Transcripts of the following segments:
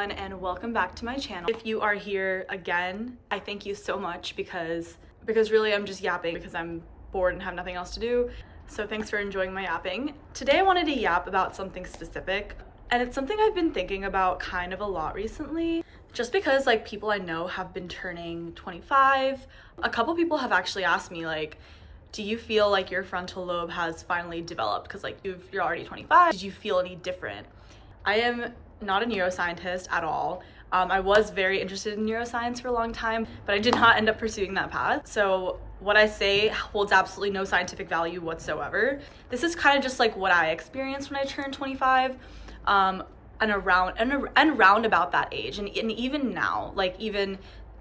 everyone, and welcome back to my channel. If you are here again, I thank you so much because really I'm just yapping because I'm bored and have nothing else to do. So thanks for enjoying my yapping. Today I wanted to yap about something specific, and it's something I've been thinking about kind of a lot recently. Just because like people I know have been turning 25. A couple people have actually asked me like, do you feel like your frontal lobe has finally developed? Because like you're already 25. Did you feel any different? I am not a neuroscientist at all. I was very interested in neuroscience for a long time, but I did not end up pursuing that path. So what I say holds absolutely no scientific value whatsoever. This is kind of just like what I experienced when I turned 25. And around about that age, and even now, like even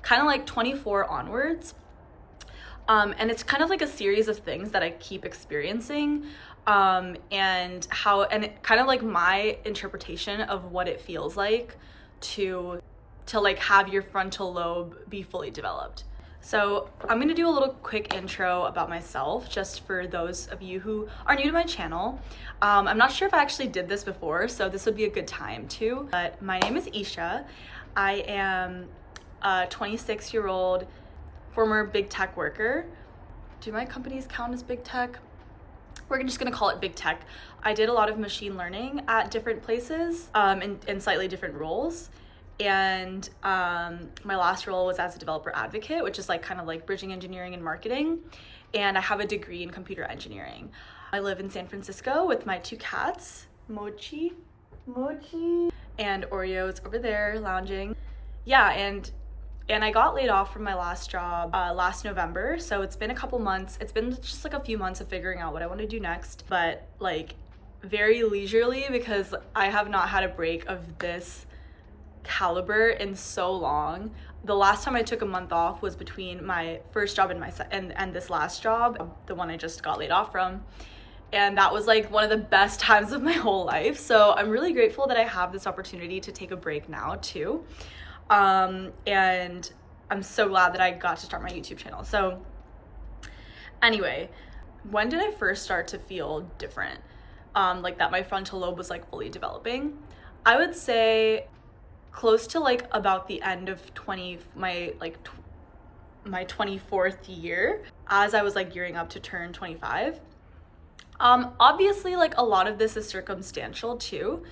kind of like 24 onwards, and it's kind of like a series of things that I keep experiencing, and it kind of like my interpretation of what it feels like to like have your frontal lobe be fully developed. So I'm gonna do a little quick intro about myself, just for those of you who are new to my channel. I'm not sure if I actually did this before, so this would be a good time too. But my name is Isha. I am a 26-year-old former big tech worker. Do my companies count as big tech? We're just gonna call it big tech. I did a lot of machine learning at different places, in slightly different roles. And my last role was as a developer advocate, which is like kind of like bridging engineering and marketing. And I have a degree in computer engineering. I live in San Francisco with my two cats, Mochi, and Oreo's over there lounging. Yeah, and I got laid off from my last job last November. So it's been a couple months. It's been just like a few months of figuring out what I want to do next, but like very leisurely, because I have not had a break of this caliber in so long. The last time I took a month off was between my first job and this last job, the one I just got laid off from. And that was like one of the best times of my whole life. So I'm really grateful that I have this opportunity to take a break now too. And I'm so glad that I got to start my YouTube channel. So anyway, when did I first start to feel different? Like that my frontal lobe was like fully developing? I would say close to like about the end of my 24th year, as I was like gearing up to turn 25. Obviously like a lot of this is circumstantial too.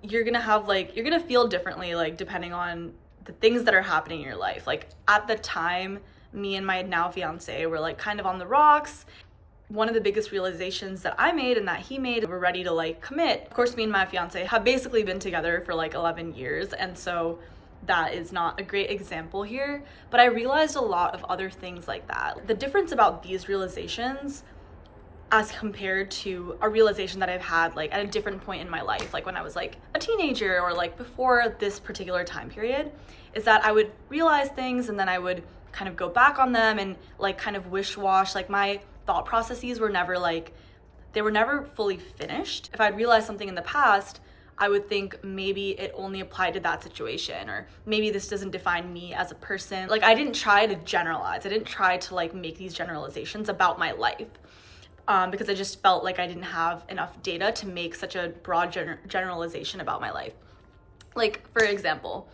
You're gonna feel differently like depending on the things that are happening in your life. Like at the time, me and my now fiance were like kind of on the rocks. One of the biggest realizations that I made and that he made, we're ready to like commit. Of course, me and my fiance have basically been together for like 11 years. And so that is not a great example here, but I realized a lot of other things like that. The difference about these realizations as compared to a realization that I've had like at a different point in my life, like when I was like a teenager or like before this particular time period, is that I would realize things and then I would kind of go back on them and like kind of wish-wash. Like my thought processes were never like, they were never fully finished. If I'd realized something in the past, I would think maybe it only applied to that situation, or maybe this doesn't define me as a person. Like I didn't try to generalize. I didn't try to like make these generalizations about my life. Because I just felt like I didn't have enough data to make such a broad generalization about my life. Like, for example,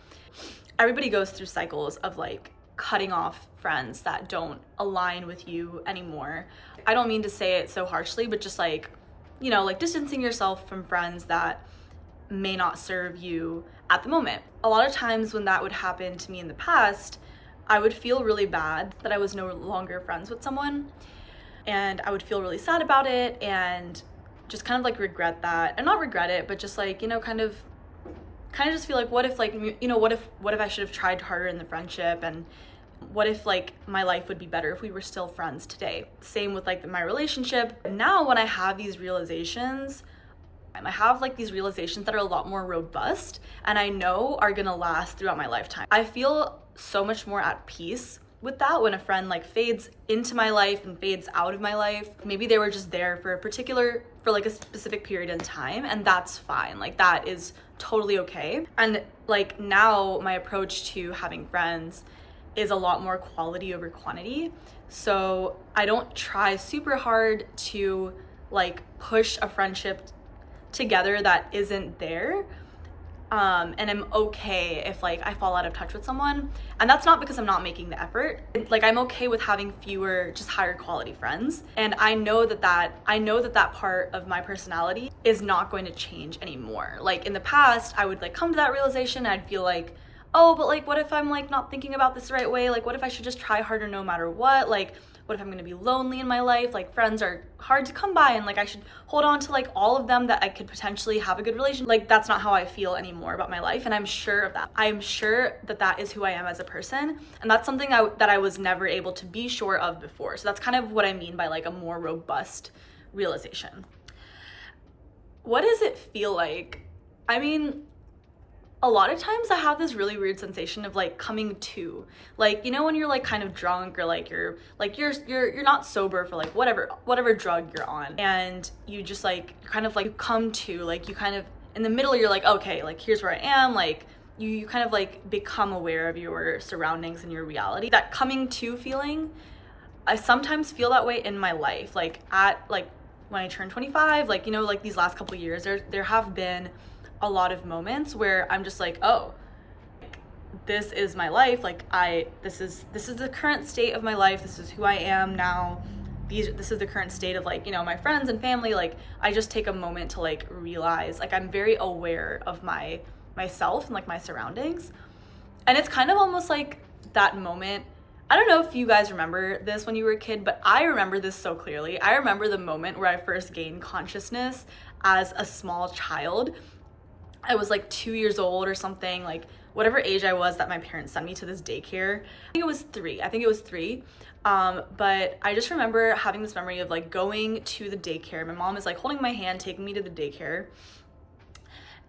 everybody goes through cycles of like cutting off friends that don't align with you anymore. I don't mean to say it so harshly, but just like, you know, like distancing yourself from friends that may not serve you at the moment. A lot of times when that would happen to me in the past, I would feel really bad that I was no longer friends with someone. And I would feel really sad about it and just kind of like regret that. And not regret it, but just like, you know, kind of just feel like, what if like, you know, what if I should have tried harder in the friendship? And what if like my life would be better if we were still friends today? Same with like my relationship. Now when I have these realizations, I have like these realizations that are a lot more robust and I know are gonna last throughout my lifetime. I feel so much more at peace with that when a friend like fades into my life and fades out of my life. Maybe they were just there for like a specific period in time, and that's fine. Like that is totally okay. And like now my approach to having friends is a lot more quality over quantity. So I don't try super hard to like push a friendship together that isn't there. And I'm okay if like I fall out of touch with someone, and that's not because I'm not making the effort. Like I'm okay with having fewer, just higher quality friends, and I know that part of my personality is not going to change anymore. Like in the past, I would like come to that realization, I'd feel like, oh, but like what if I'm like not thinking about this the right way? Like what if I should just try harder no matter what? Like what if I'm gonna be lonely in my life? Like friends are hard to come by, and like I should hold on to like all of them that I could potentially have a good relationship. Like that's not how I feel anymore about my life, and I'm sure of that. I'm sure that that is who I am as a person, and that's something that I was never able to be sure of before. So that's kind of what I mean by like a more robust realization. What does it feel like? I mean, a lot of times I have this really weird sensation of like coming to, like, you know, when you're like kind of drunk, or like you're not sober for like whatever drug you're on, and you just like kind of like you come to, like you kind of in the middle you're like, okay, like here's where I am, like you kind of like become aware of your surroundings and your reality. That coming to feeling, I sometimes feel that way in my life, like at like when I turned 25, like, you know, like these last couple of years there have been a lot of moments where I'm just like, oh, this is my life. Like this is the current state of my life. This is who I am now. This is the current state of like, you know, my friends and family. Like I just take a moment to like realize, like I'm very aware of myself and like my surroundings. And it's kind of almost like that moment. I don't know if you guys remember this when you were a kid, but I remember this so clearly. I remember the moment where I first gained consciousness as a small child. I was like 2 years old or something, like whatever age I was that my parents sent me to this daycare. I think it was three. But I just remember having this memory of like going to the daycare. My mom is like holding my hand, taking me to the daycare.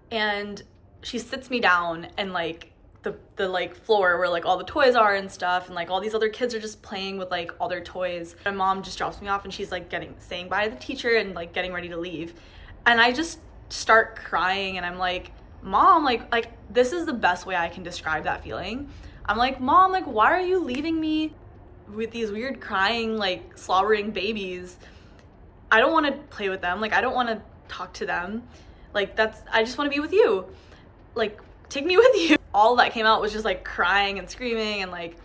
And she sits me down, and like the like floor where like all the toys are and stuff, and like all these other kids are just playing with like all their toys. My mom just drops me off, and she's like saying bye to the teacher and like getting ready to leave. And I just start crying, and I'm like, Mom, like this is the best way I can describe that feeling. I'm like, Mom, like why are you leaving me with these weird crying, like slobbering babies? I don't want to play with them. Like I don't want to talk to them. Like I just want to be with you. Like take me with you. All that came out was just like crying and screaming, and like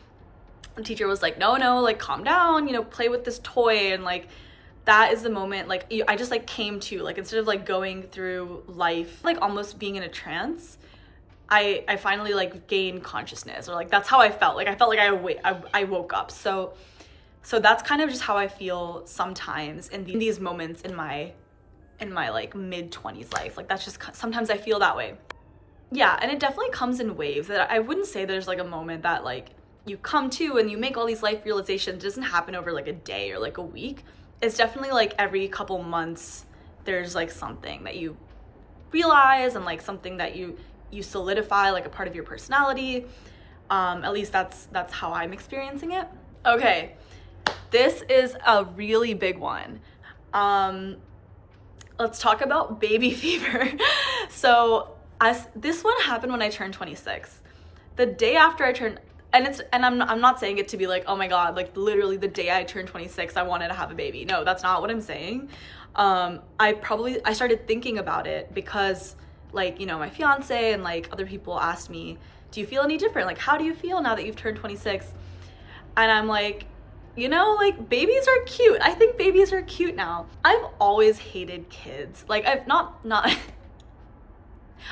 the teacher was like, no, like calm down, you know, play with this toy. And like that is the moment, like I just like came to, like instead of like going through life like almost being in a trance, I finally like gained consciousness, or like that's how I felt. Like I felt like I woke up. So that's kind of just how I feel sometimes in these moments in my like mid-20s life. Like that's just sometimes I feel that way. Yeah, and it definitely comes in waves. That I wouldn't say there's like a moment that like you come to and you make all these life realizations. It doesn't happen over like a day or like a week. It's definitely like every couple months there's like something that you realize, and like something that you solidify, like a part of your personality. At least that's how I'm experiencing it. Okay, this is a really big one. Let's talk about baby fever. So this one happened when I turned 26. The day after I turned, and I'm not saying it to be like, oh my God, like literally the day I turned 26, I wanted to have a baby. No, that's not what I'm saying. I started thinking about it because like, you know, my fiance and like other people asked me, do you feel any different? Like, how do you feel now that you've turned 26? And I'm like, you know, like babies are cute. I think babies are cute now. I've always hated kids. Like I've not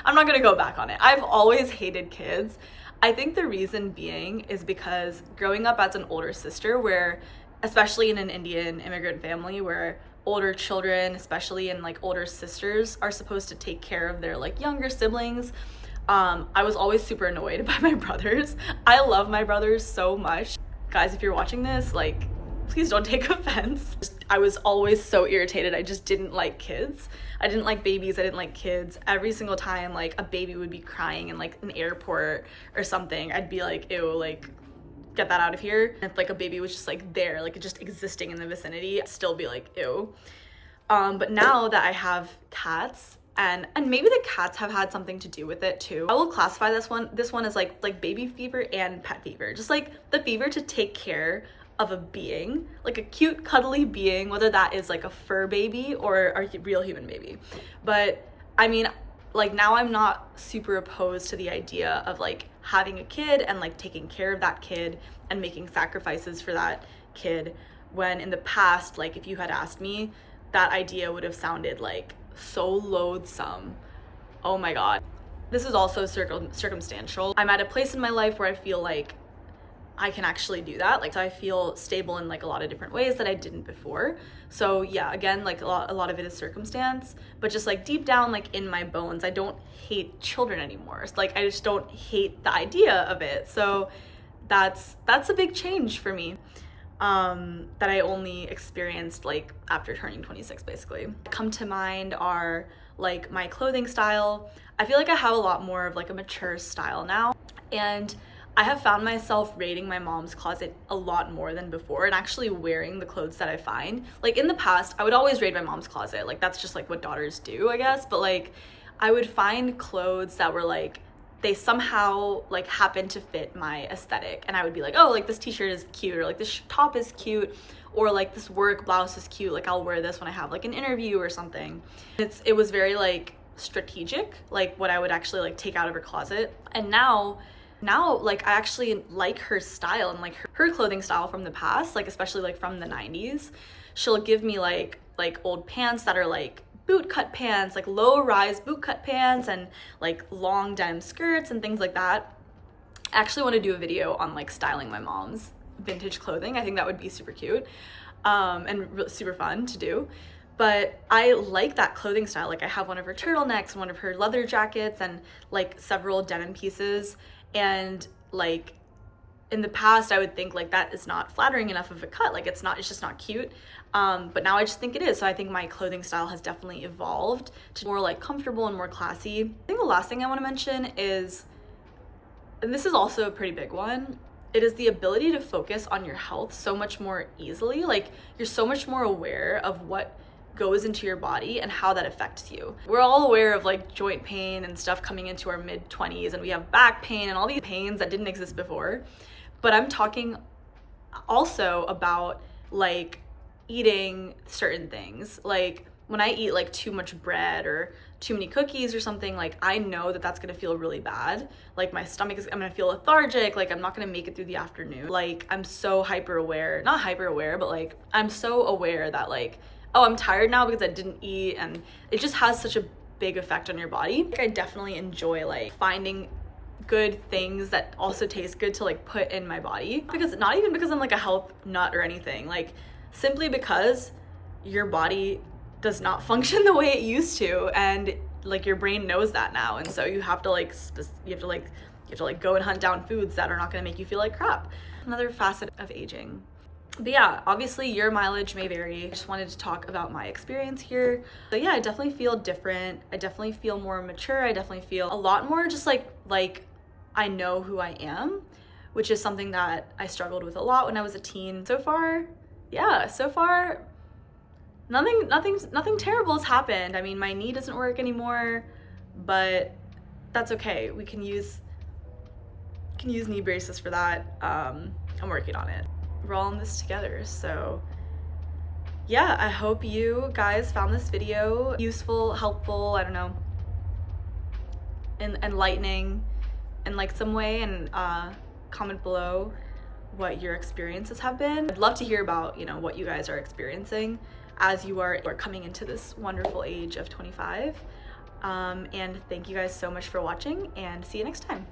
I'm not gonna go back on it. I've always hated kids. I think the reason being is because growing up as an older sister, where especially in an Indian immigrant family where older children, especially in like older sisters, are supposed to take care of their like younger siblings, I was always super annoyed by my brothers. I love my brothers so much. Guys, if you're watching this, like please don't take offense. I was always so irritated. I just didn't like kids. I didn't like babies. I didn't like kids. Every single time like a baby would be crying in like an airport or something, I'd be like, ew, like get that out of here. If like a baby was just like there, like just existing in the vicinity, I'd still be like, ew. But now that I have cats, and maybe the cats have had something to do with it too, I will classify this one as like baby fever and pet fever. Just like the fever to take care of a being, like a cute cuddly being, whether that is like a fur baby or a real human baby. But I mean, like now I'm not super opposed to the idea of like having a kid and like taking care of that kid and making sacrifices for that kid, when in the past, like if you had asked me, that idea would have sounded like so loathsome. Oh my god. This is also circumstantial. I'm at a place in my life where I feel like I can actually do that. Like, so I feel stable in like a lot of different ways that I didn't before. So yeah, again, like a lot of it is circumstance, but just like deep down, like in my bones, I don't hate children anymore. It's like I just don't hate the idea of it. So that's a big change for me, that I only experienced like after turning 26, basically. Come to mind are like my clothing style. I feel like I have a lot more of like a mature style now, and I have found myself raiding my mom's closet a lot more than before and actually wearing the clothes that I find. Like in the past, I would always raid my mom's closet. Like that's just like what daughters do, I guess. But like I would find clothes that were like, they somehow like happen to fit my aesthetic. And I would be like, oh, like this t-shirt is cute, or like this top is cute, or like this work blouse is cute. Like I'll wear this when I have like an interview or something. It was very like strategic, like what I would actually like take out of her closet. And now like I actually like her style and like her clothing style from the past, like especially like from the 90s. She'll give me like old pants that are like boot cut pants, like low rise boot cut pants, and like long denim skirts and things like that. I actually want to do a video on like styling my mom's vintage clothing. I think that would be super cute, and super fun to do. But I like that clothing style. Like I have one of her turtlenecks and one of her leather jackets and like several denim pieces. And like in the past, I would think like that is not flattering enough of a cut. Like it's just not cute. But now I just think it is. So I think my clothing style has definitely evolved to more like comfortable and more classy. I think the last thing I want to mention is, and this is also a pretty big one, it is the ability to focus on your health so much more easily. Like you're so much more aware of what goes into your body and how that affects you. We're all aware of like joint pain and stuff coming into our mid-20s, and we have back pain and all these pains that didn't exist before. But I'm talking also about like eating certain things. Like when I eat like too much bread or too many cookies or something, like I know that that's gonna feel really bad. Like my stomach I'm gonna feel lethargic, like I'm not gonna make it through the afternoon. Like I'm so not hyper aware, but like I'm so aware that like, oh, I'm tired now because I didn't eat, and it just has such a big effect on your body. Like I definitely enjoy like finding good things that also taste good to like put in my body, because not even because I'm like a health nut or anything, like simply because your body does not function the way it used to, and like your brain knows that now, and so you have to like go and hunt down foods that are not going to make you feel like crap. Another facet of aging. But yeah, obviously your mileage may vary. I just wanted to talk about my experience here. But yeah, I definitely feel different. I definitely feel more mature. I definitely feel a lot more just like I know who I am, which is something that I struggled with a lot when I was a teen. So far, nothing terrible has happened. I mean, my knee doesn't work anymore, but that's okay. We can use knee braces for that. I'm working on it. We're all in this together. So yeah, I hope you guys found this video useful, helpful, I don't know, enlightening in like some way, and comment below what your experiences have been. I'd love to hear about, you know, what you guys are experiencing as you are coming into this wonderful age of 25. And thank you guys so much for watching, and see you next time.